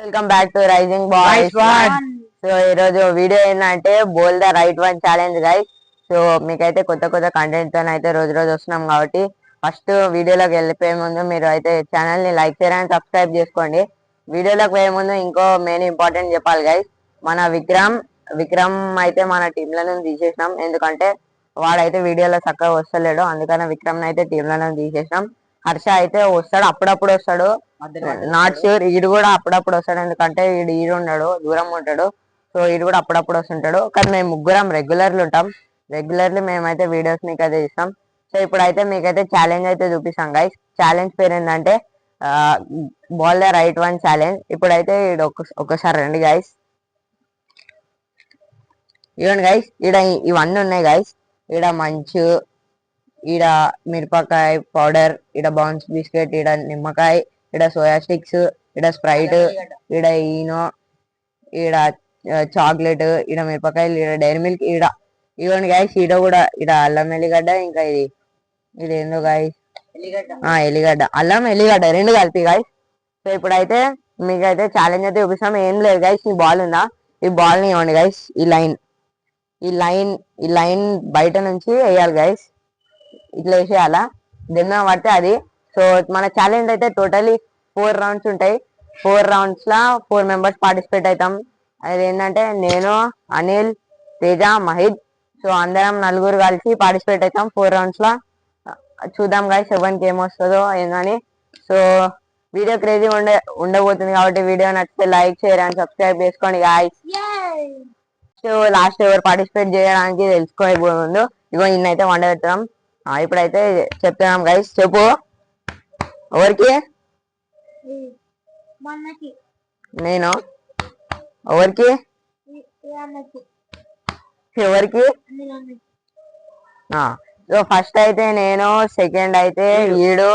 Welcome back to Rising Boys. So ఈ రోజు video ఏంటంటే bowl the right one challenge guys. So మీకైతే కొత్త కొత్త కంటెంట్ తో అయితే రోజు వస్తున్నాం కాబట్టి ఫస్ట్ వీడియోలోకి వెళ్ళిపోయే ముందు మీరు అయితే ఛానల్ ని లైక్ చేయాలని సబ్స్క్రైబ్ చేసుకోండి. వీడియోలోకి పోయే ముందు ఇంకో మెయిన్ ఇంపార్టెంట్ చెప్పాలి గైస్. మన విక్రమ్ అయితే మన టీంలో నుంచి తీసేసినాం, ఎందుకంటే వాడైతే వీడియోలో చక్కగా వస్తలేడు, అందుకని విక్రమ్ అయితే టీంలో నుంచి తీసేసినాం. హర్ష అయితే వస్తాడు, అప్పుడప్పుడు వస్తాడు, నాట్ ష్యూర్. ఈడు కూడా అప్పుడప్పుడు వస్తాడు, ఎందుకంటే ఈడు ఉన్నాడు, దూరం ఉంటాడు. సో ఈడు కూడా అప్పుడప్పుడు వస్తుంటాడు, కానీ మేము ముగ్గురం రెగ్యులర్లు ఉంటాం. రెగ్యులర్లీ మేమైతే వీడియోస్ మీకు అయితే ఇస్తాం. సో ఇప్పుడైతే మీకైతే ఛాలెంజ్ అయితే చూపిస్తాం గైస్. ఛాలెంజ్ పేరు ఏంటంటే ball the right one challenge. ఇప్పుడైతే ఒకసారి రండి గైస్. ఇవ్వండి గైస్, ఈడ ఇవన్నీ ఉన్నాయి గైస్. ఈడ మంచు, ఈడ మిరపకాయ పౌడర్, ఈడ బౌన్స్ బిస్కెట్, ఈడ నిమ్మకాయ, ఈడ సోయా స్టిక్స్, ఈడ స్ప్రైట్, ఈడ ఈనో, ఈడ చాక్లెట్, ఈడ మిరపకాయలు, ఈడ డైరీ మిల్క్, ఈడ ఇవ్వండి గాయస్. ఈడ కూడా ఈడ అల్లం ఎల్లిగడ్డ, ఇంకా ఇది ఏందో గాయస్, ఎల్లిగడ్డ, అల్లం ఎల్లిగడ్డ రెండు కలిపి గాయస్. సో ఇప్పుడైతే మీకైతే ఛాలెంజ్ అయితే చూపిస్తాం. ఏం లేదు గైస్, ఈ బాల్ ఉందా, ఈ బాల్ ని ఇవ్వండి గైస్. ఈ లైన్ బయట నుంచి వేయాలి గైస్, ఇట్లా వేసేయాలా, దెమ్మ పడితే అది. సో మన ఛాలెంజ్ అయితే టోటలీ 4 రౌండ్స్ ఉంటాయి. 4 రౌండ్స్ లా 4 మెంబర్స్ పార్టిసిపేట్ అవుతాం. అది ఏంటంటే నేను, అనిల్, తేజ, మహిద్. సో అందరం నలుగురు కలిసి పార్టిసిపేట్ అవుతాం 4 రౌండ్స్ లా. చూద్దాం గైస్ ఎవరికి ఏమొస్తుందో ఏందని. సో వీడియో క్రేజీ ఉండబోతుంది కాబట్టి వీడియో నచ్చితే లైక్ షేర్ అండ్ సబ్స్క్రైబ్ చేసుకోండి గాయస్. సో లాస్ట్ ఎవరు పార్టిసిపేట్ చేయడానికి తెలుసుకోబోయే ముందు ఇగో ఇన్నైతే వండ పెడతాం. ఇప్పుడైతే చెప్తున్నాం గైస్. చెప్పు, ఎవరికి? నేను. ఎవరికి? ఎవరికి? సో ఫస్ట్ అయితే నేను, సెకండ్ అయితే ఈడు,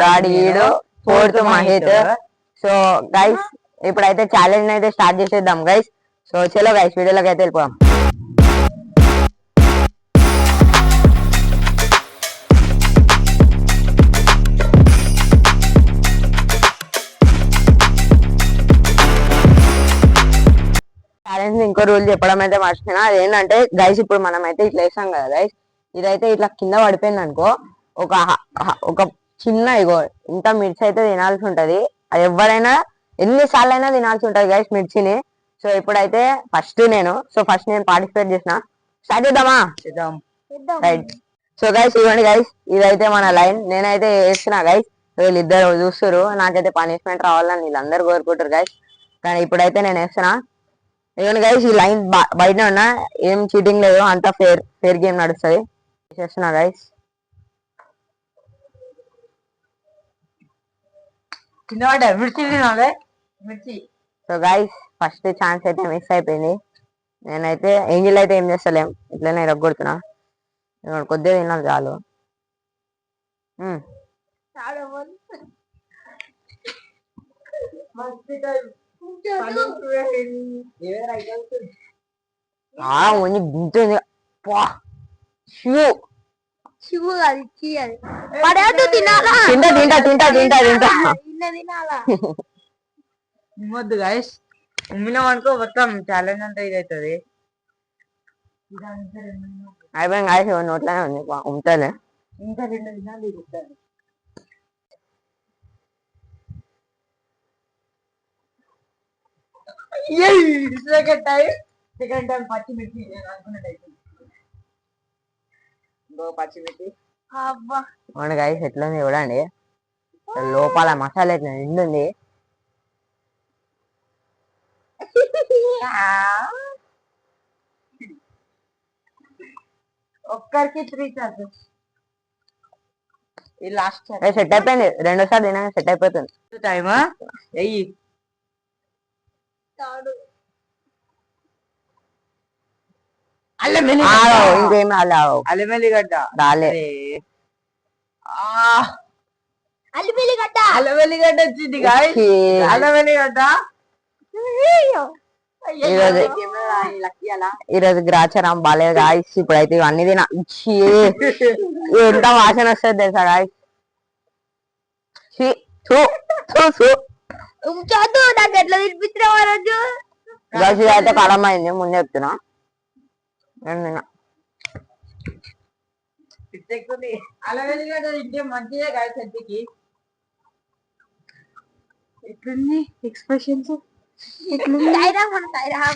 థర్డ్ ఈడు, ఫోర్త్ మహిత్. సో గైస్ ఇప్పుడైతే ఛాలెంజ్ అయితే స్టార్ట్ చేసేద్దాం గైస్. సో చలో గైస్ వీడియోలోకి అయితే వెళ్ళిపోదాం. ఛాలెంజ్ ఇంకో రూల్ చెప్పడం అయితే మర్చిపోయినా. అదేంటంటే గైస్, ఇప్పుడు మనం అయితే ఇట్లా వేసాం కదా గైస్, ఇదైతే ఇట్లా కింద పడిపోయింది అనుకో, ఒక చిన్న ఇగో ఇంత మిర్చి అయితే తినాల్సి ఉంటది. అది ఎవరైనా ఎన్నిసార్లు అయినా తినాల్సి ఉంటది గైస్ మిర్చిని. సో ఇప్పుడైతే ఫస్ట్ నేను పార్టిసిపేట్ చేసిన. స్టార్ట్ చేద్దామా? రైట్. సో గైస్ ఇవ్వండి గైస్, ఇదైతే మన లైన్. నేనైతే వేస్తున్నా గైస్, వీళ్ళిద్దరు చూస్తారు. నాకైతే పనిష్మెంట్ రావాలని వీళ్ళందరూ కోరుకుంటారు గైస్, కానీ ఇప్పుడైతే నేను వేస్తున్నా. ఇవ్వండి గైస్, ఈ లైన్ బయట ఉన్నా, ఏం చీటింగ్ లేదు, అంతా ఫేర్ గేమ్ నడుస్తుంది. చేస్తున్నా guys. So guys first chance అయితే మిస్ అయిపోయింది. నేనైతే ఏంజిల్ అయితే ఏం చేస్తలేం, ఇట్లనే రగ్గొడుతున్నా. కొద్దిగా తిన్నాను చాలు. నిమ్మొద్దు గాయస్, ఉమ్మినాం అనుకో మొత్తం ఛాలెంజ్ అంతా ఇది అవుతుంది. అయిపోయింది గాయస్, నోట్లోనే ఉంది, ఉంటాలే. ఇంకా 2 దినాలు ఇది. సెకండ్ టైం పచ్చిమిర్చి అనుకున్నట్టు పచ్చిమిర్చి. అవును గైస్, ఎట్లుంది చూడండి, లోపల మసాలా ఎట్లా నిండుంది. ఒక్కరికి 3 ఛాన్సెస్. ఇది లాస్ట్ సెట్ అయిపోయింది, రెండోసారి తినా సెట్ అయిపోతుంది. టైమా ఎయ్యి. ఇంకేం అల్లం ఎల్లిగడ్డ రాలే. అల్లం ఎల్లిగడ్డ వచ్చింది గాయస్. అల్లం ఎల్లిగడ్డ ఈరోజు గ్రాచారం బాలేదు గాయస్. ఇప్పుడైతే ఇవన్నీ తినా, ఎంత వాసన వస్తుంది తెలుసా గాయస్. చదువు నాకు ఎట్లా తినిపించినావు ఆ రోజు. గైస్ ఇదైతే కారం అయింది ముందు చెప్తున్నా. అలా వెళ్ళిగడ్డ తింటే మంచిదే గాయస్ హెల్త్కి. ఎట్లుంది ఎక్స్ప్రెషన్స్?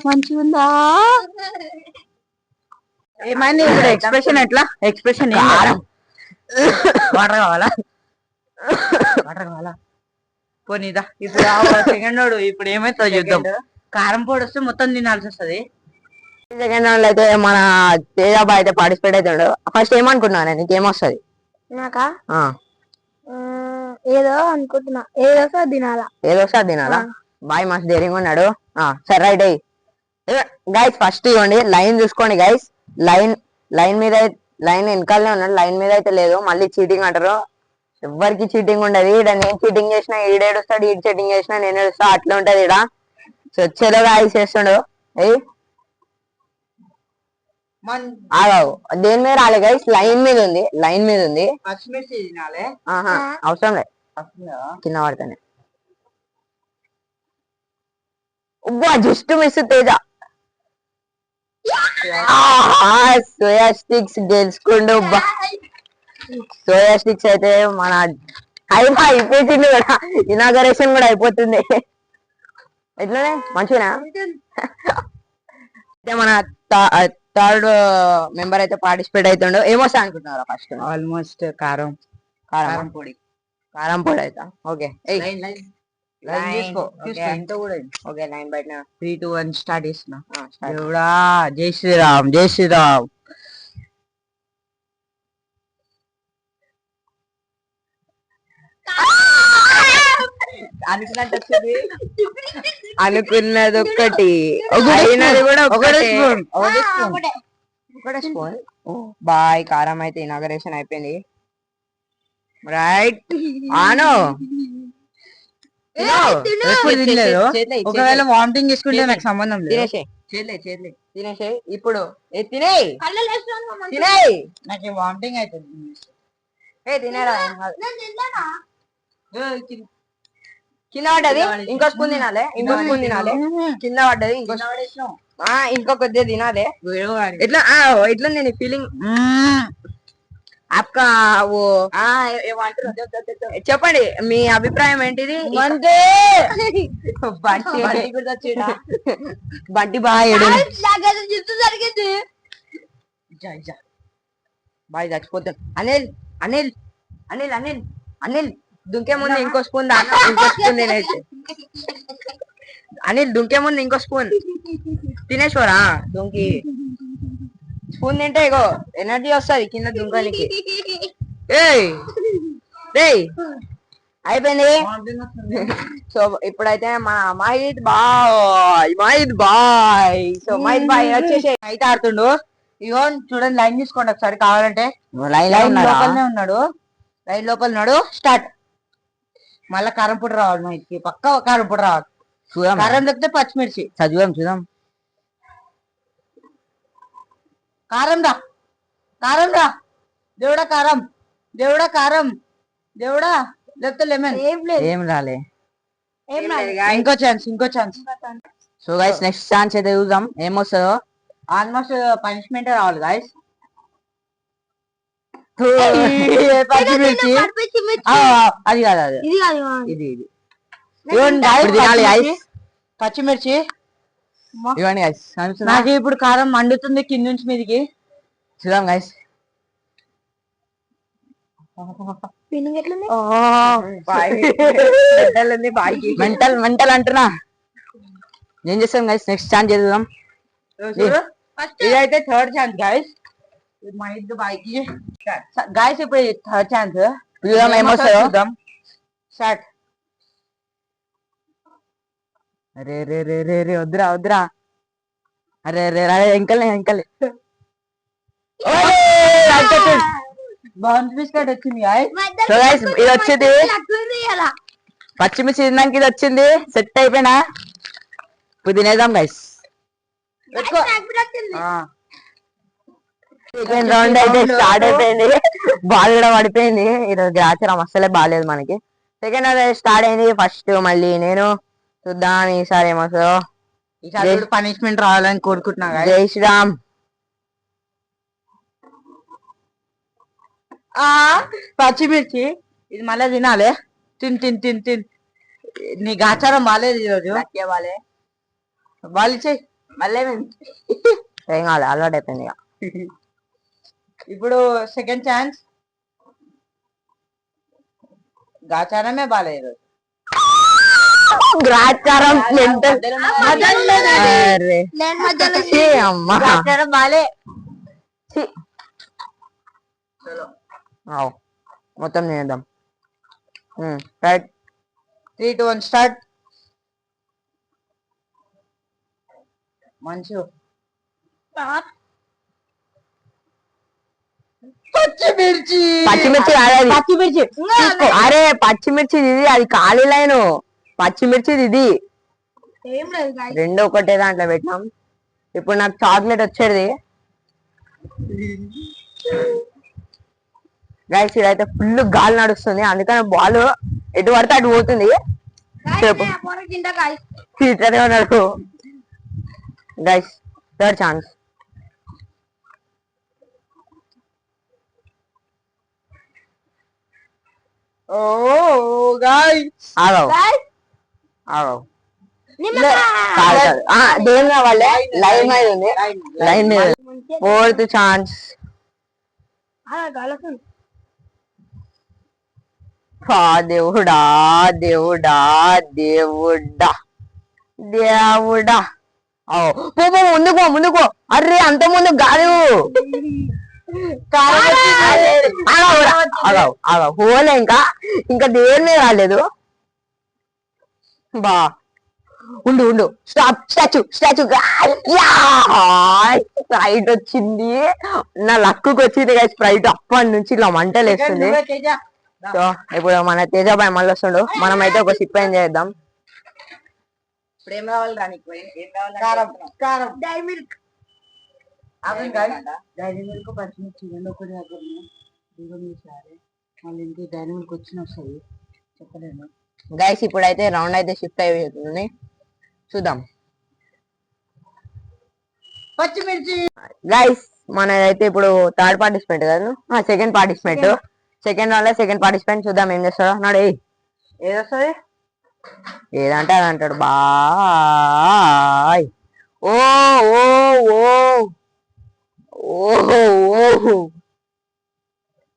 మంచిగా ఉందా? ఏమైంది ఎక్స్ప్రెషన్ ఎట్లా? ఎక్స్ప్రెషన్ వాటర్ కావాలా? వాటర్ కావాలా? పోనీదా ఇప్పుడు సెకండ్ వాడు ఇప్పుడు ఏమైతుందో చూద్దాం. కారం పొడి వస్తే మొత్తం తినాల్సి వస్తుంది. సెకండ్ రౌండ్ అయితే మన తేజాబాయ్ అయితే పార్టిసిపేట్ అవుతాడు. ఫస్ట్ ఏమనుకున్నాను నీకేమొస్తుంది? నాకా ఏదో అనుకుంటున్నా, ఏదో తినాలా. ఏదో సార్ తినాలా? బాయ్ మస్తు ధైర్యంగా ఉన్నాడు. సరే రైట్ అయ్యి గైస్ ఫస్ట్ ఇవ్వండి. లైన్ చూసుకోండి గైస్. లైన్ మీద లైన్ వెనకాలనే ఉన్నాడు. లైన్ మీద అయితే లేదు. మళ్ళీ చీటింగ్ అంటారు. ఎవరికి చీటింగ్ ఉండదు. ఈడ నేను చీటింగ్ చేసినా ఈడేడుస్తాడు, ఈడు చీటింగ్ చేసినా నేను ఏడుస్తా. అట్లా ఉంటది ఈడ. సో వచ్చేదో గాయస్ చేస్తుండు. దేని మీద రాలే గైస్, లైన్ మీద ఉంది. లైన్ మీద ఉంది. అవసరం లేదు కింద పడతానే. Just miss Teja. Soya sticks గెలుచుకుండు. సోయా స్టిక్స్ అయితే మన అయిపోతుంది కూడా. ఇనాగరేషన్ కూడా అయిపోతుంది. ఎట్లనే మంచిగా అయితే మన థర్డ్ మెంబర్ అయితే పార్టిసిపేట్ అవుతుండో. ఏమొస్తా అనుకుంటున్నారా? ఫస్ట్ ఆల్మోస్ట్ కారం పొడి. కారం పొడి అవుతా. ఓకే ఓకే లైన్ బయట 3, 2, 1 స్టార్ట్ చేస్తున్నా. దేవుడా జై శ్రీరామ్, జై శ్రీరామ్. అనుకున్నది ఒక్కటి, అయినది కూడా ఒకటే స్పూన్. బాయ్ కారం అయితే ఇనాగరేషన్ అయిపోయింది. రైట్ ఆను తినలేదు. ఒకవేళ వామిటింగ్ చేసుకుంటే నాకు సంబంధం లేదు. తినేసే ఇప్పుడు తినేయి. నాకు వామిటింగ్ అవుతుంది. తినేరా కింద పడ్డది. ఇంకో స్పూన్ తినాలి. కింద పడ్డది ఇంకో కొద్దిగా తినాలి. ఎట్లా ఎట్లా నేను ఫీలింగ్ అక్క చెప్పండి మీ అభిప్రాయం ఏంటిది? బంటి బాగా బాయ్ చచ్చిపోతాడు. అనిల్ దుంకే ముందు ఇంకో స్పూన్ తినేసి. అనిల్ దుంకే ముందు ఇంకో స్పూన్ తినేసుకోరా. దుంకి స్పూన్ తింటే ఇగో ఎనర్జీ వస్తుంది కింద దుంకానికి. అయిపోయింది. సో ఇప్పుడైతే మన మహిద్ బాయ్ సో మహిద్ బాయ్ వచ్చేసి అయితే ఆడుతుండు. ఇగో చూడండి లైన్ తీసుకోండి ఒకసారి కావాలంటే. లైన్ లోపలనే ఉన్నాడు. లైన్ లోపల ఉన్నాడు. స్టార్ట్. మళ్ళా కారం పొడి రావాలి మా ఇంటికి. పక్క కారం పొడి రావాలి. కారం దొరికితే పచ్చిమిర్చి చూద్దాం. కారం రా దేవుడా. దేవుడా లేకపోతే లెమన్. ఏం రాలే. ఇంకో chance. So guys next chance అయితే చూద్దాం ఏమొస్తుందో. ఆల్మోస్ట్ పనిష్మెంట్ రావాలి గైస్. పచ్చిమిర్చి అది కాదు ఇది పచ్చిమిర్చి ఇవ్వండి గైస్. నాకు ఇప్పుడు కారం మండుతుంది కింద నుంచి మీదికి. చూద్దాం గైస్. మెంటల్ అంటున్నా. ఏం చేస్తాం గైస్ నెక్స్ట్ ఛాన్స్ చేద్దాం. ఇదైతే థర్డ్ ఛాన్స్ గైస్. మా ఇద్దరు బాయ్కి గైస్ ఇప్పుడు థర్డ్ ఛాన్స్. చూద్దాం. స్టార్ట్. రే వద్దురా. అరే ఎంకలే బౌన్స్ బిస్కెట్ వచ్చింది ఇది వచ్చింది. పచ్చిమిర్చి తిన్నాక ఇది వచ్చింది. సెట్ అయిపోయినా ఇప్పుడు తినేద్దాం గైస్. రౌండ్ అయితే స్టార్ట్ అయిపోయింది. బాల్ కూడా పడిపోయింది. ఈరోజు ఆచారం అస్సలే బాగాలేదు మనకి. సెకండ్ స్టార్ట్ అయింది. ఫస్ట్ మళ్ళీ నేను చూద్దాం ఈసారి ఏమవుతుందో. ఈసారి పనిష్మెంట్ రావాలని కోరుకుంటున్నా guys. జై శ్రీరామ్. పచ్చిమిర్చి ఇది మళ్ళీ తినాలి. తిన్ తిన్ తిన్ తిన్ నీ గాచారం బాగాలేదు ఈరోజు. బాగా చెయ్యి మళ్ళీ ఏం కావాలి, అలవాటు అయిపోయింది ఇక. ఇప్పుడు సెకండ్ ఛాన్స్. గాచారమే బాగాలేదు. గ్రాచారం అమ్మా గాచారం బాలే. మొత్తం తినేద్దాం. Right 3, 2, 1 start. మంచి పచ్చిమిర్చి పచ్చిమిర్చి కాదు, పచ్చిమిర్చి అరే పచ్చిమిర్చి ఇది, అది ఖాళీ లైను. పచ్చిమిర్చి ఇది ఏం లేదు guys. రెండు ఒకటే దాంట్లో పెట్టినాం. ఇప్పుడు నాకు చాక్లెట్ వచ్చేది గైస్. ఇదైతే ఫుల్ గాలి నడుస్తుంది, అందుకని బాల్ ఎటు పడితే అటు పోతుంది. Guys, చెప్పు. నేను ఆ పొర తింటా guys. ఇట్లనే ఉన్నాడు guys. Third chance. Oh guys ఆగవు Guys, ఆగవు. నిమ్మకాయ. దేని కావాలి? లైన్ మీద ఉంది, లైన్ మీద. Fourth chance. గాలి వస్తుంది. దేవుడా దేవుడా దేవుడా దేవుడా. పో పో, ముందుకో ముందుకో. అర్రే అంత ముందు కాదు. హోలే ఇంకా ఇంకా దేని మీద రాలేదు. బా ఉండు ఉండు. స్టాప్. Statue statue. స్ప్రైట్ వచ్చింది. నా లక్కుకి వచ్చింది కదా స్ప్రైట్. అప్పటి నుంచి ఇలా మంటలు వేస్తుంది. సో ఇప్పుడు మన తేజాబాయ్ మళ్ళీ వస్తుండు. మనం అయితే ఒక సిప్ ఏం చేద్దాం. ఇప్పుడు ఏం కావాలి దానికి? ఏం కావాలి? కారం కారం డైరీ మిల్క్. డైరీ మిల్క్ పచ్చిమిర్చి రెండు ఒకటి దగ్గర దూరం చేసారు. మళ్ళీ ఇంటి డైరీ మిల్క్ వచ్చిన వస్తుంది చెప్పలేను గైస్. ఇప్పుడైతే రౌండ్ అయితే షిఫ్ట్ అయిపోతుంది, చూద్దాం. పచ్చిమిర్చి గైస్ మనదైతే ఇప్పుడు థర్డ్ పార్టిసిపెంట్ కదా, సెకండ్ పార్టిసిపెంట్. సెకండ్ రౌండ్ లో సెకండ్ పార్టిసిపెంట్. చూద్దాం ఏం చేస్తాడో. నాడు ఏదొస్తుంది? ఏదంటే అది అంటాడు. బాయ్. ఓ ఓ ఓ ఓ.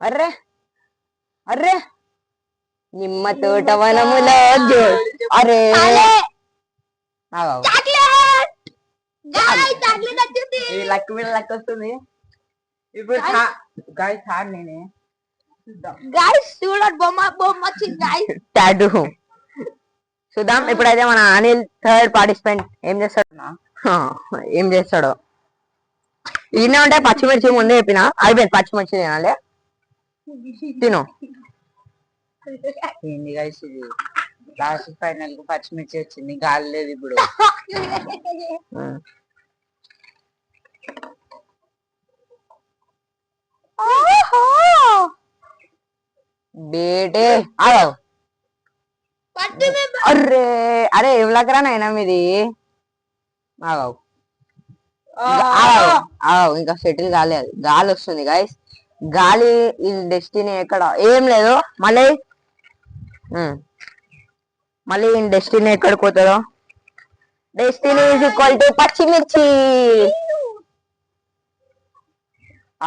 అర్రే అర్రే నిమ్మ తోట వనములో. అరే లక్ మీద లక్ వస్తుంది. ఇప్పుడు గాయ్స్ హార్డ్ నేనే చూద్దాం. Guys, చూడండి బొమ్మ వచ్చింది guys. టాటూ. చూద్దాం. ఇప్పుడైతే మన అనిల్ థర్డ్ పార్టిసిపెంట్ ఏం చేస్తాడు, ఏం చేస్తాడో. ఈయన ఉంటే పచ్చిమిర్చి ముందే చెప్పిన అయిపోయింది. పచ్చిమిర్చి తినాలి, తిను. ఏంది గాయ్స్ ఇది? లాస్ట్ ఫైనల్ కు పచ్చిమిర్చి వచ్చింది, గాలి లేదు ఇప్పుడు. బేటే ఆగవు. అర్రే అరే ఎవలకరా నైనా మీది. ఆగవు ఆగవు. ఇంకా సెటిల్ కాలేదు. గాలి వస్తుంది గైస్. గాలి ఇది డెస్టినీ. ఎక్కడ ఏం లేదు. మళ్ళీ మళ్ళీ డెస్టినీ ఎక్కడికి పోతుందో. డెస్టినీ ఈజ్ ఈక్వల్ టు పచ్చిమిర్చి.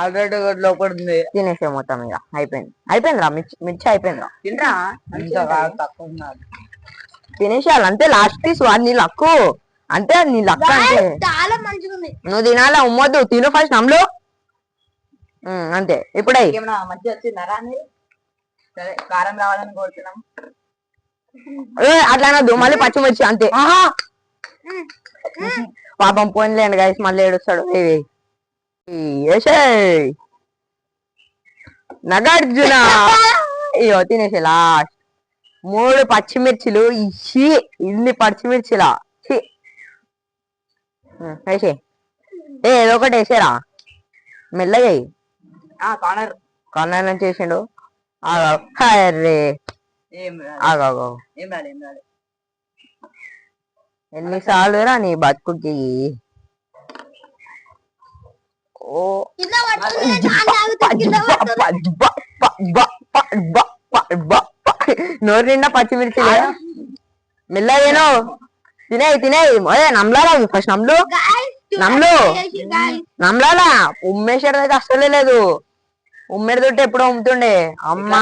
ఆల్రెడీ లోపల ఉంది. తినేసే మొత్తం ఇక అయిపోయింది. అయిపోయిందిరా మిర్చి అయిపోయిందిరా. తింటా తక్కువ ఉన్నది. తినేసేయాలి అంతే. లాస్ట్ పీస్ నీ లక్కు అంతే. నీ లక్ అంటే చాలా మంచిగా ఉంది. నువ్వు తినాలా ఉమ్మొద్దు. తిను ఫస్ట్ నమ్ములు. అంతే. ఇప్పుడే ఏమన్నా మంచి వచ్చిందారా? సరే కారం రావాలని కోరుతున్నాం. అట్లా అనొద్దు. మళ్ళీ పచ్చిమిర్చి అంతే. పాపం పోనిలేండి గైస్, మళ్ళీ ఏడుస్తాడు. నగార్జున. అయ్యో తినేసే లాస్ట్ 3 పచ్చిమిర్చిలు. ఇన్ని పచ్చిమిర్చిలా వేసే. ఏదో ఒకటి వేసేరా మెల్లగా. కార్నర్ కార్నర్ నుంచి వేసిండు. అర్రే ఏం ఆగు ఏం రాలే ఏం రాలే. ఎన్నిసార్లు రా నీ బతుకుకి ఓ కింద పడుతుంది, నాన్న తాగుతుంది, కింద పడుతుంది. నోరు నిండా పచ్చిమిర్చి మెల్లగా తినేయి తినేయి నమ్లాలా ఫస్ట్ నమ్లు Guys, నమ్లు guys. నమ్లాలా ఉమ్మేసేది అయితే అస్సలే లేదు. ఉమ్మేది తోటి ఎప్పుడో ఉమ్ముతుండే అమ్మ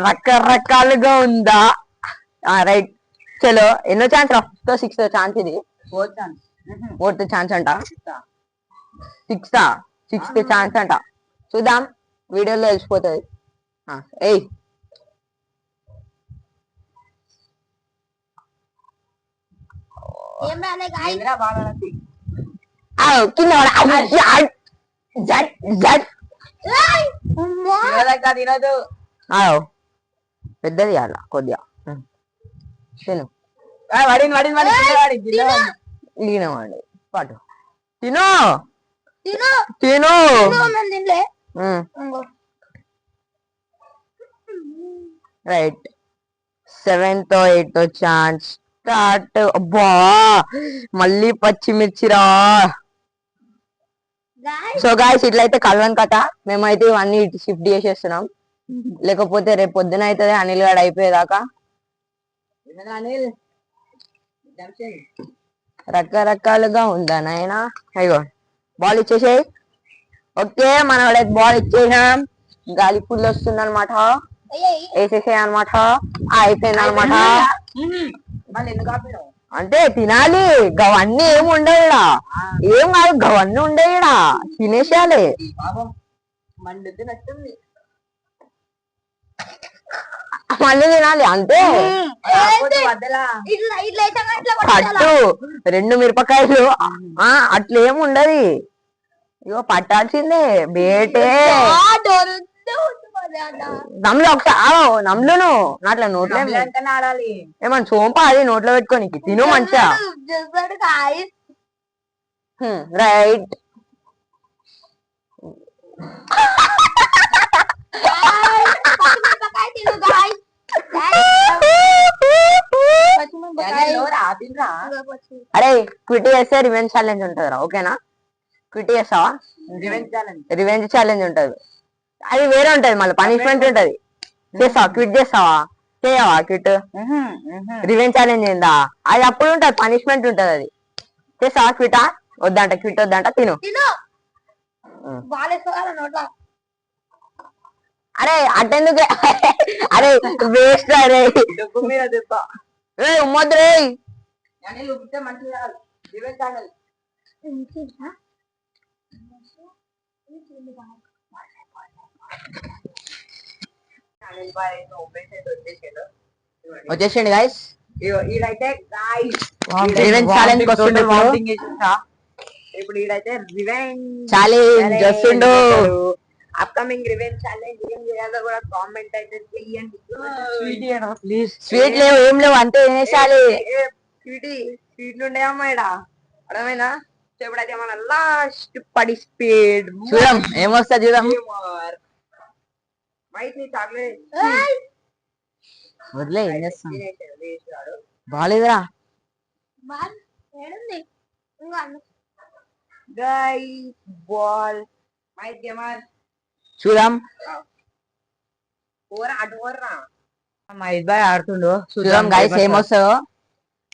రకరకాలుగా ఉందా. రైట్ చలో ఎన్నో ఛాన్స్ రా, 5th 6th ఛాన్స్ ఇది. 4th ఛాన్స్ అంట, 6th ఛాన్స్ అంట. చూద్దాం వీడియోలో తెలిసిపోతుంది. ఏయ్ ఏం రాలే guys. కింద ఏయ్, అమ్మా. తినదు. పెద్దది అలా కొద్దిగా తిను లీనమండి పాటు తిను తిను తిను మేము తినలే. ఇంగో. Right 7th 8th chance start. అబ్బా మళ్ళీ పచ్చిమిర్చిరా. Guys, సో గాయస్ ఇట్లయితే కలవని కథ, మేమైతే ఇవన్నీ ఇటు షిఫ్ట్ చేసేస్తున్నాం. లేకపోతే రేపు పొద్దున అవుతుంది అనిల్ గాడు అయిపోయేదాకా. రకరకాలుగా ఉందా నాయనా. అయ్యో బాల్ ఇచ్చేసేయి. ఓకే మన వాళ్ళకి బాల్ ఇచ్చేసాం. గాలి ఫుల్ వస్తుంది అనమాట, అయ్యయ్య. వేసేసాయి అనమాట. అయిపోయింది అనమాట. మళ్ళీ ఎందుకు ఆపినావు? అంటే తినాలి, గవన్నీ ఏమి ఉండవుడా, ఏం కాదు గవన్నీ ఉండేడా, తినేసేయాలి. పాపం మండుద్ది నచ్చింది. మళ్ళీ తినాలి అంతే. వద్దలా ఇట్లా ఇట్లా అయితే ఇట్లా పట్టుకోవాలా? పట్టు 2 మిరపకాయలు అట్లా ఏమి ఉండదు. ఇగో పట్టాల్సిందే బేటే. దొరుకుతూ ఉంటుంది అన్న. నమ్లు ఒకసారి నమ్లును అట్లా నోట్లో ఆడాలి. ఏమన్నా సోంప అది నోట్లో పెట్టుకొని తిను మంచిగా. చూస్తాడు guys. రైట్ పచ్చిమిరపకాయ తిను guys. పచ్చిమిరపకాయ. ఆపినరా? అరే క్విట్ చేస్తే రివెంజ్ ఛాలెంజ్ ఉంటుందిరా, ఓకేనా? క్విట్ చేస్తావా? రివెంజ్ ఛాలెంజ్ ఉంటది, అది వేరే ఉంటది, మళ్ళీ పనిష్మెంట్ ఉంటది. చేస్తావా? క్విట్ చేస్తావా? చేయవా క్విట్? రివెంజ్ ఛాలెంజ్ ఏందా అది, అప్పుడు ఉంటది పనిష్మెంట్ ఉంటది. అది చేస్తావా? క్విటా? వద్దంట, క్విట్ వద్దంట, తిను. తిను. బాలేసుకోవాలా నోట్లో? అరే అటెందుకు అరే వేస్ట్ అరే డబ్బు మీద తెప్ప. ఉమ్మొద్దు రే. ఉబ్బితే మంచిగా రివెంజ్ ఛానల్. వచ్చేసిండి గాయస్. ఈడైతే రివెంజ్ ఛాలెంజ్ వస్తుండే ఇప్పుడు ఈడైతే రివెంజ్ ఛాలెంజ్ వస్తుండు. అప్కమింగ్ రివెంజ్ ఛాలెంజ్ ఏం చేయాలో కూడా కామెంట్ అయితే చెయ్యండి. ప్లీజ్ స్వీట్ లేవు ఏం లేవు అంతే తినేసాలి. స్వీట్లు ఉండేవమ్మా ఈడ, అర్థమైనా? ఇప్పుడైతే మన లాస్ట్ పార్టిసిపేట్ చూద్దాం ఏమొస్తా చూద్దాం. మైట్ ని చాక్లెట్ వదిలే ఏం చేస్తాం, బాగాలేదురా. ఏడుంది? ఇంకో అన్న. గైస్ బాల్ మైట్ గేమర్ చూద్దాం. ఓరా అటు ఓరా మహేష్ బాయ్ ఆడుతుండు, చూద్దాం గాయస్ ఏమొస్తాయో.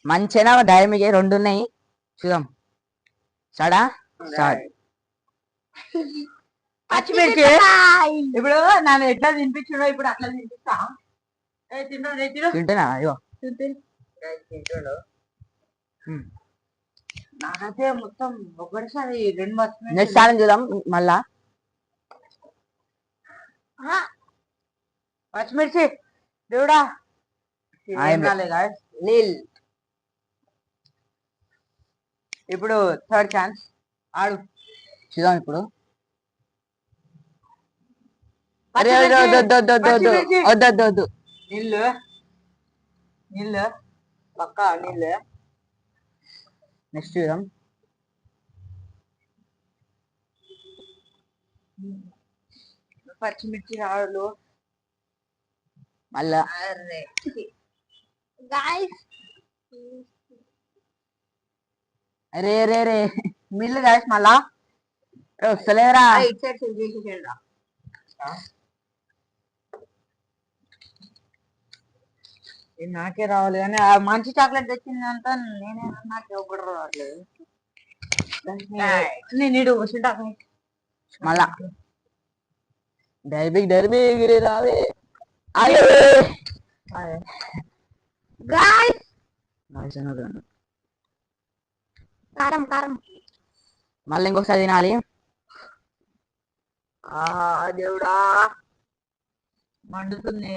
మంచిగా డైమికి 2 ఉన్నాయి, చూద్దాం. స్టార్టా? స్టార్ట్. పచ్చిమిర్చి ఇప్పుడు నన్ను ఎట్లా తినిపించుడో ఇప్పుడు అట్లా తినిపిస్తా. తింటున్నా అయ్యో. నాకైతే మొత్తం ఒకటిసారి 2 పచ్చిమిర్చి. నెక్స్ట్ ఛాలెంజ్ చూద్దాం మళ్ళా. పచ్చిమిర్చి దేవుడా నీల్. ఇప్పుడు 3rd ఛాన్స్ ఆడు, చూద్దాం ఇప్పుడు. వద్దు నీళ్ళు నీళ్ళు పక్క నీళ్ళు. నెక్స్ట్ చూద్దాం. పచ్చిమిర్చి ఆడు మళ్ళా గాయస్ అరే రే రే మిల్లు గాయస్ మళ్ళా వస్తలేరా ఇటు సైడ్ చేసేసేయండి రా. ఇది నాకే రావాలి కానీ ఆ మంచి చాక్లెట్ తెచ్చిందంతా నేనే నాకే ఒకటి రావట్లేదు నేను మళ్ళా డైబిక్ రావే గాయస్ కారం కారం మళ్ళీ ఇంకొకసారి తినాలి దేవుడా మండుతుంది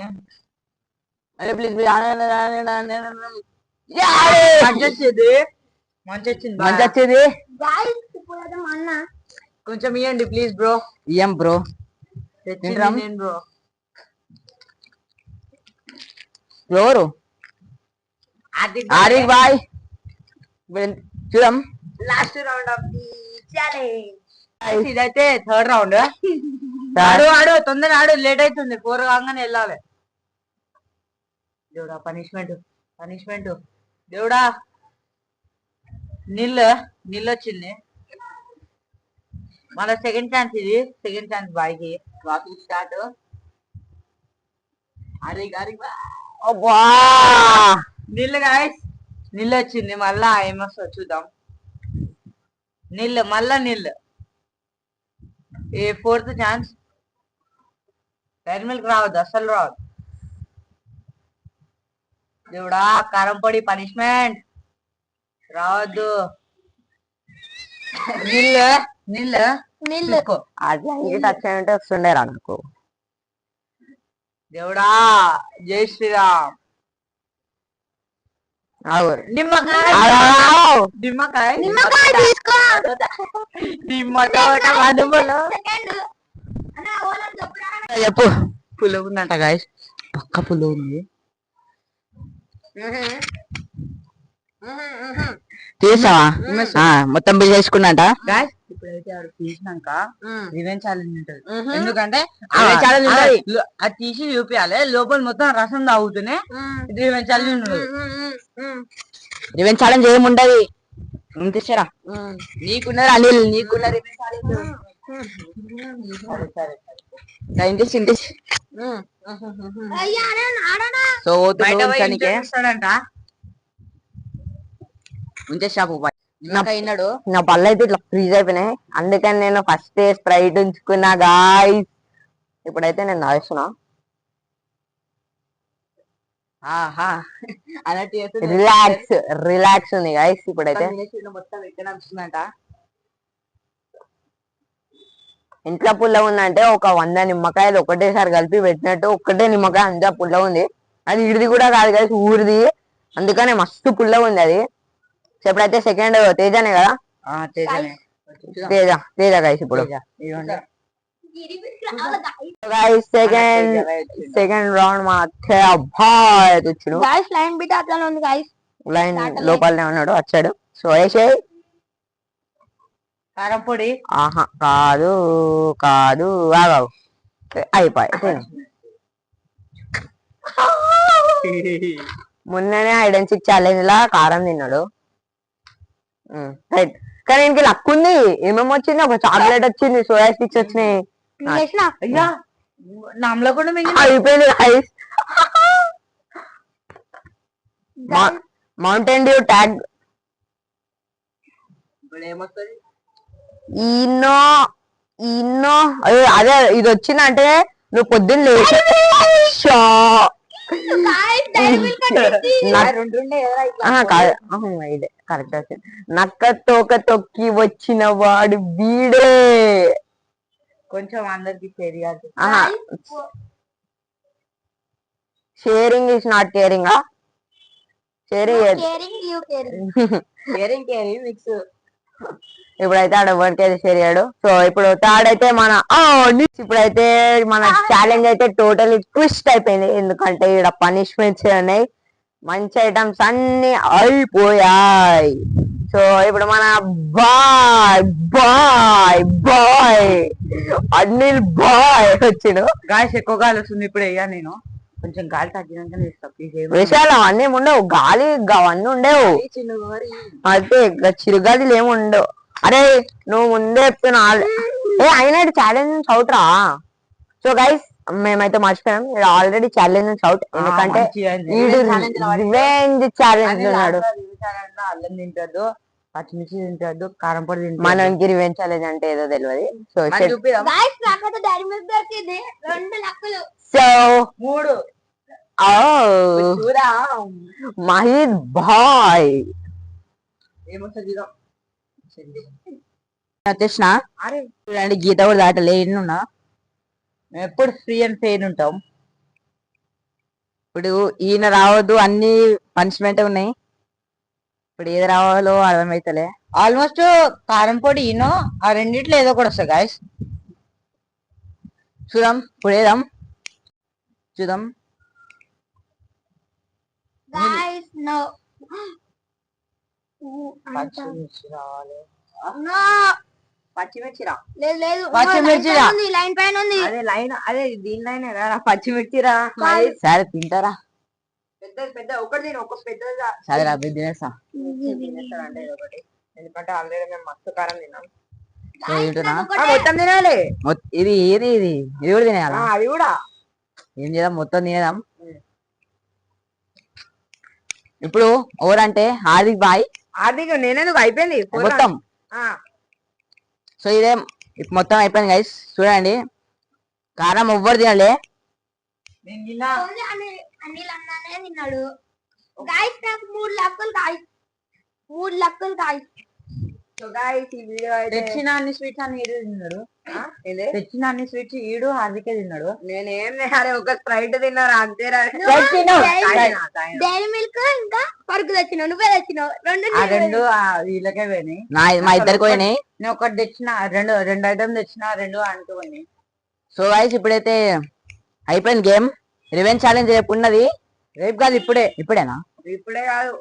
అరే ప్లీజ్ మంచి వచ్చేది మంచి వచ్చింది మంచి వచ్చేది గాయస్ ఇప్పుడు మా అన్న కొంచెం ఇవ్వండి ప్లీజ్ బ్రో ఏం బ్రో తెచ్చింది నేను బ్రో ఎవరు ఆరిక్ బాయ్ చూద్దాం last round of the challenge ఇదైతే థర్డ్ రౌండ్ ఆడు తొందరగా ఆడు లేట్ అవుతుంది 4 కాగానే వెళ్ళాలి దేవుడా పనిష్మెంట్ దేవుడా నీళ్ళు వచ్చింది మళ్ళీ సెకండ్ ఛాన్స్ ఇది సెకండ్ ఛాన్స్ బాయ్కి వాకింగ్ స్టార్ట్ నీళ్ళు గాయస్ నీళ్ళు వచ్చింది మళ్ళా ఏమొస్తా చూద్దాం నీళ్ళు ఏ 4th ఛాన్స్ డైరీ మిల్క్ రావద్దు అస్సలు రావద్దు దేవుడా కారం పొడి పనిష్మెంట్ రావద్దు నీళ్ళు తీసుకో. అట్లా టచ్ అంటే వస్తుండేరా నాకు దేవుడా జై శ్రీరామ్ నిమ్మకాయ తీసుకో చెప్పు పులుగు ఉందంట గాయస్ పక్క పులుగు ఉంది తీసావా మొత్తం బిల్ చేసుకున్నట గాయస్ ఇప్పుడైతే ఆడు తీసినాక రివెంజ్ ఛాలెంజ్ ఉంటుంది ఎందుకంటే అది తీసి చూపించాలి లోపల మొత్తం రసం తాగుతూనే రివెంజ్ ఛాలెంజ్ ఉండదు రివెంజ్ ఛాలెంజ్ ఏముండదు తీసారా నీకున్నది అనిల్ నీకున్న రివెంజ్ ఛాలెంజ్ సో ఉంచేసాపు నా పళ్ళు అయితే ఇట్లా ఫ్రీజ్ అయిపోయినాయి అందుకని నేను ఫస్ట్ స్ప్రైట్ ఉంచుకున్నా గాయ్స్ ఇప్పుడైతే నేను తాగిస్తున్నా రిలాక్స్ ఉంది గాయ్స్ ఇప్పుడైతే ఇంట్లో పుల్ల ఉందంటే ఒక 100 నిమ్మకాయలు ఒకటేసారి కలిపి పెట్టినట్టు ఒక్కటే నిమ్మకాయ అంతా పుల్ల ఉంది అది ఇడిది కూడా కాదు గాయ్స్ ఊరిది అందుకనే మస్తు పుల్ల ఉంది అది ఎప్పుడైతే సెకండ్ తేజనే కదా తేజ గాయస్ ఇప్పుడు సెకండ్ రౌండ్ మా అబ్బాయి వచ్చాడు లైన్ బిట్ అట్లా ఉంది గాయస్ లైన్ లోపలనే ఉన్నాడు వచ్చాడు సో వేసేయి కారం పొడి ఆహా కాదు ఆగావు అయిపోయి మొన్ననే హైడ్ అండ్ సీక్ ఛాలెంజ్ లా కారం తిన్నాడు రైట్ కానీ ఇంక లక్ ఉంది ఏమేమి వచ్చింది ఒక చాక్లెట్ వచ్చింది సోయా స్టిక్స్ వచ్చినాయి అయిపోయింది ఐస్ మౌంటైన్ డ్యూ ట్యాగ్ అదే ఇది వచ్చిందంటే నువ్వు పొద్దున్న లేచి కరెక్ట్ వచ్చింది నక్క తోక తొక్కి వచ్చిన వాడు వీడే కొంచెం అందరికి sharing is not caring mix ఇప్పుడైతే ఆడ ఎవరికైతే షేర్ అయ్యాడు సో ఇప్పుడు థర్డ్ అయితే మన ఇప్పుడైతే మన ఛాలెంజ్ అయితే టోటలీ ట్విస్ట్ అయిపోయింది ఎందుకంటే ఇక్కడ పనిష్మెంట్స్ ఉన్నాయి మంచి ఐటమ్స్ అన్ని అయిపోయాయి సో ఇప్పుడు మన బాయ్ అనిల్ బాయ్ వచ్చిండు గాయస్ ఎక్కువగా వస్తుంది ఇప్పుడు అయ్యా నేను కొంచెం గాలి తగ్గినాక వేస్తా ప్లీజ్. విషయాలు అవన్నీ ఏమి ఉండవు, గాలి అవన్నీ ఉండవు, అయితే చిరుగాలిలు ఏమి ఉండవు. అరే నువ్వు ముందే చెప్తున్నా, అయినా ఛాలెంజ్ అవుట్ రా. సో గైస్ మేమైతే మర్చిపోయాం, ఆల్రెడీ ఛాలెంజ్ అవుట్, ఎందుకంటే రివెంజ్ ఛాలెంజ్ ఉన్నాడు. అల్లం తింటాడు, పచ్చిమిర్చి తింటాడు, కారం పొడి తింటాడు. మనకి రివెంజ్ ఛాలెంజ్ అంటే ఏదో తెలియదు. సో గైస్ నాకైతే డైరీ మిల్క్ దొరికింది 2 లక్కలు. సో 3 చూడా మహీద్ బాయ్ వచ్చేసిన. అరే చూడండి గీత కూడా దాటలే, ఎన్నున్నా మేము ఎప్పుడు ఫ్రీ అండ్ ఫెయిర్ ఉంటాం. ఇప్పుడు ఈయన రావద్దు, అన్ని పనిష్మెంట్ ఉన్నాయి. ఇప్పుడు ఏది రావాలో అర్థమైతలే. ఆల్మోస్ట్ కారం పొడి ఈనో ఆ రెండిట్లో ఏదో కూడా వస్తాయి గాయస్. చూద్దాం, ఇప్పుడు ఏదాం చూద్దాం. గైస్ నో పచ్చిమిర్చి రావాలి. నో పచ్చిమిర్చి రా, లేదు లేదు పచ్చిమిర్చి రా. లైన్ పైన ఉంది. అదే లైన్, అదే దీని లైన్ రా, పచ్చిమిర్చి రా. సరే తింటారా, పెద్ద ఒకటి తిను, ఒక పెద్దగా. సరే రా తినేస్తా. అంటే ఒకటి, ఎందుకంటే ఆల్రెడీ మేము మస్తు కారం తిన్నాం. తింటున్నా, మొత్తం తినాలి. ఇది ఏది ఇది ఇది కూడా తినేయాలా? అది కూడా ఏం చేద్దాం, మొత్తం తినేద్దాం. ఇప్పుడు ఓరంటే హార్దిక్ బాయ్, అది నేనేందుకు అయిపోయింది మొత్తం. సో ఇదే ఇప్పుడు మొత్తం అయిపోయింది గైస్. చూడండి కారం ఎవ్వరు తినాలి. నేను తిన్నా. ఓన్లీ అనిల్ అన్ననే తిన్నాడు. గైస్ నాకు 3 లక్కలు గైస్, 3 లక్కలు గైస్. సో గైస్ ఈ వీడియో తెచ్చిన అన్ని స్వీట్స్ అని ఈడు తిన్నాడు. తెచ్చిన అన్ని స్వీట్స్ ఈడు హార్దికే తిన్నాడు. నేనేం అరే ఒక స్ప్రైట్ తిన్నారు అంతే. డైరీ మిల్క్ ఇంకా పరుకు తెచ్చినావు, నువ్వే తెచ్చినావు. రెండు వీళ్ళకే పోయినాయి, మా ఇద్దరికి పోయినాయి. నేను ఒకటి తెచ్చిన, రెండు ఐటమ్ తెచ్చిన, 2 అంటూ పోయినాయి. సో గైస్ ఇప్పుడైతే అయిపోయింది గేమ్. రివెంజ్ ఛాలెంజ్ రేపు ఉన్నది. రేపు కాదు ఇప్పుడేనా? ఇప్పుడే కాదు,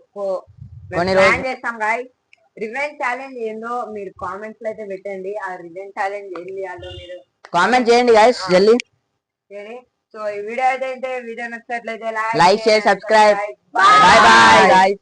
కొన్ని రోజులు చేస్తాం గాయ్. రివెంజ్ ఛాలెంజ్ ఏందో మీరు కామెంట్స్ లో అయితే పెట్టండి. ఆ రివెంజ్ ఛాలెంజ్ ఏం చేయాలో మీరు కామెంట్ చేయండి గైస్ జల్దీ. సో ఈ వీడియో అయితే వీడియో నచ్చినట్లయితే like share subscribe. Bye bye guys.